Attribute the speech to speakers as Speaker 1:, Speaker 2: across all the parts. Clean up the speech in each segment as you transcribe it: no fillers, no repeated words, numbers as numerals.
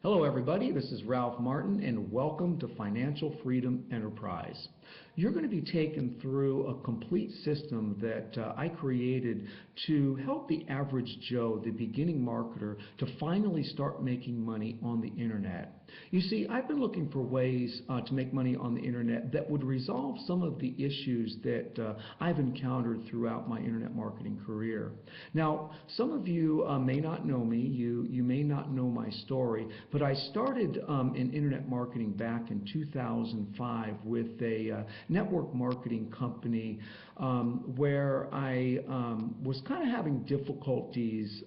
Speaker 1: Hello everybody, this is Ralph Martin and welcome to Financial Freedom Enterprise. You're going to be taken through a complete system that I created to help the average Joe, the beginning marketer, to finally start making money on the internet. You see, I've been looking for ways to make money on the internet that would resolve some of the issues that I've encountered throughout my internet marketing career. Now, some of you may not know me, you may not know my story, but I started in internet marketing back in 2005 with a network marketing company where I was kind of having difficulties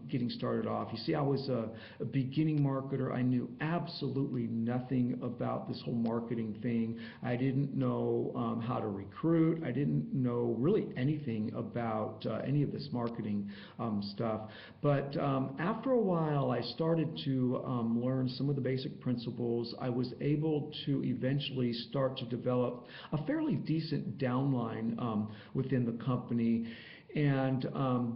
Speaker 1: getting started off. You see, I was a beginning marketer. I knew absolutely nothing about this whole marketing thing. I didn't know how to recruit. I didn't know really anything about any of this marketing stuff. But after a while, I started to learn some of the basic principles. I was able to eventually start to develop a fairly decent downline within the company. And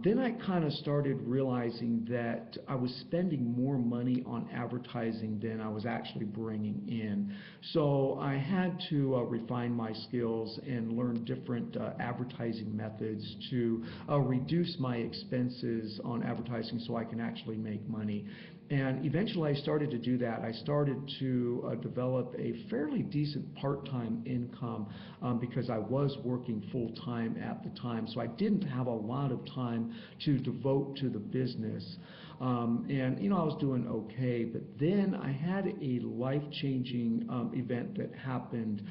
Speaker 1: then I kind of started realizing that I was spending more money on advertising than I was actually bringing in. So I had to refine my skills and learn different advertising methods to reduce my expenses on advertising so I can actually make money. And eventually I started to do that. I started to develop a fairly decent part-time income because I was working full-time at the time. So I didn't have a lot of time to devote to the business. And, you know, I was doing okay. But then I had a life-changing event that happened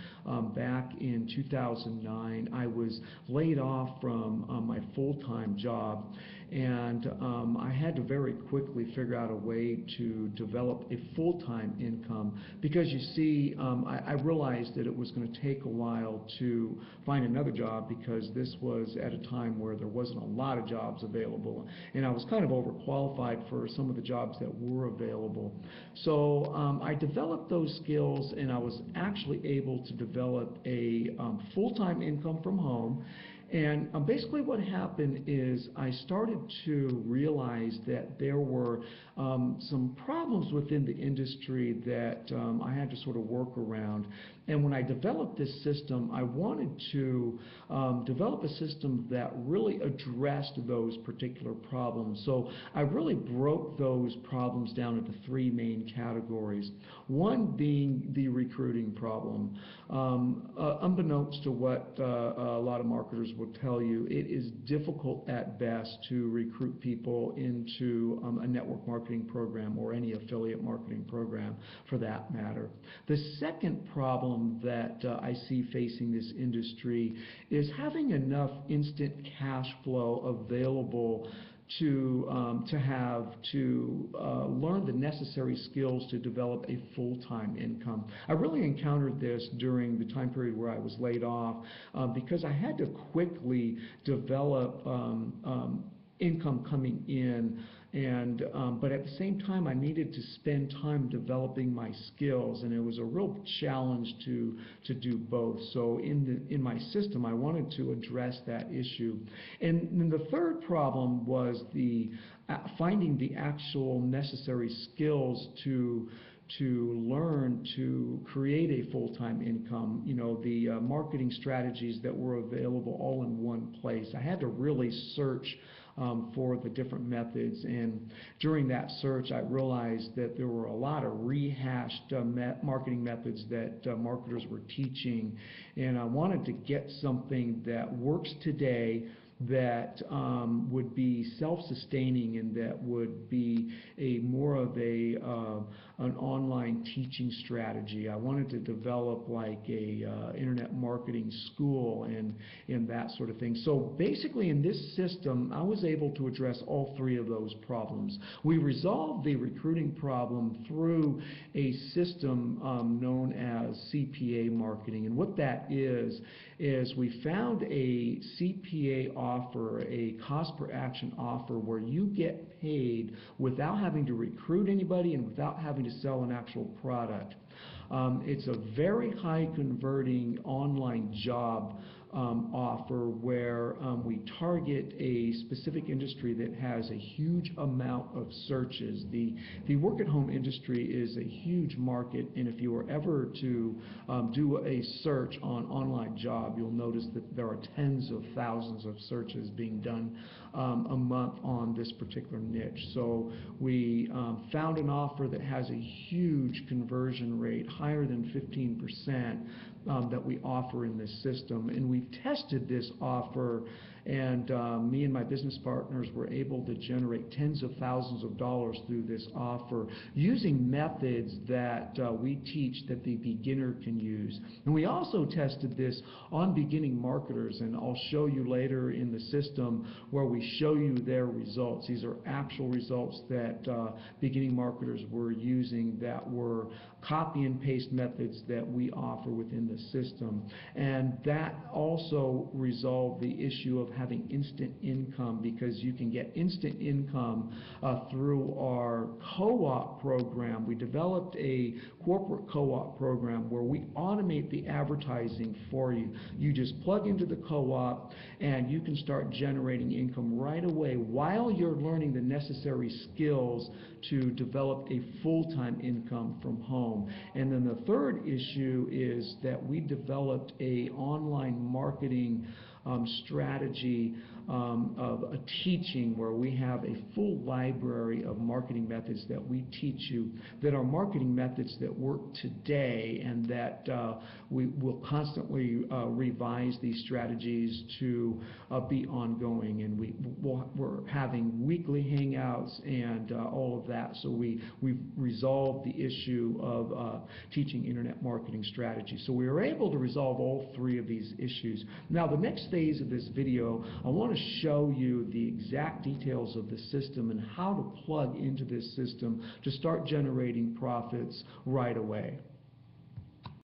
Speaker 1: back in 2009. I was laid off from my full-time job. And I had to very quickly figure out a way to develop a full-time income because, you see, I realized that it was going to take a while to find another job because this was at a time where there wasn't a lot of jobs available, and I was kind of overqualified for some of the jobs that were available. So I developed those skills, and I was actually able to develop a full-time income from home. And basically what happened is I started to realize that there were some problems within the industry that I had to sort of work around. And when I developed this system, I wanted to develop a system that really addressed those particular problems. So I really broke those problems down into three main categories. One being the recruiting problem. Unbeknownst to what a lot of marketers will tell you, it is difficult at best to recruit people into a network marketing program or any affiliate marketing program for that matter. The second problem that I see facing this industry is having enough instant cash flow available to learn the necessary skills to develop a full-time income. I really encountered this during the time period where I was laid off because I had to quickly develop income coming in, and but at the same time I needed to spend time developing my skills, and it was a real challenge to do both. So in my system I wanted to address that issue. And then the third problem was the finding the actual necessary skills to learn to create a full-time income, you know, the marketing strategies that were available all in one place. I had to really search for the different methods, and during that search I realized that there were a lot of rehashed marketing methods that marketers were teaching, and I wanted to get something that works today, that would be self-sustaining, and that would be more of an online teaching strategy. I wanted to develop like a internet marketing school and that sort of thing. So basically in this system I was able to address all three of those problems. We resolved the recruiting problem through a system known as CPA marketing, and what that is we found a CPA offer, a cost per action offer, where you get paid without having to recruit anybody and without having to sell an actual product. It's a very high converting online job offer where we target a specific industry that has a huge amount of searches. The work-at-home industry is a huge market, and if you were ever to do a search on online job, you'll notice that there are tens of thousands of searches being done a month on this particular niche. So we found an offer that has a huge conversion rate, higher than 15%, that we offer in this system. And we've tested this offer, and me and my business partners were able to generate tens of thousands of dollars through this offer using methods that we teach that the beginner can use. And we also tested this on beginning marketers, and I'll show you later in the system where we show you their results. These are actual results that beginning marketers were using that were copy and paste methods that we offer within the system. And that also resolved the issue of having instant income, because you can get instant income through our co-op program. We developed a corporate co-op program where we automate the advertising for you. You just plug into the co-op and you can start generating income right away while you're learning the necessary skills to develop a full-time income from home. And then the third issue is that we developed a online marketing strategy of a teaching where we have a full library of marketing methods that we teach you, that are marketing methods that work today, and that we will constantly revise these strategies to be ongoing. And we're having weekly hangouts and all of that, so we've resolved the issue of teaching internet marketing strategies. So we were able to resolve all three of these issues. Now, the next phase of this video, I want to show you the exact details of the system and how to plug into this system to start generating profits right away.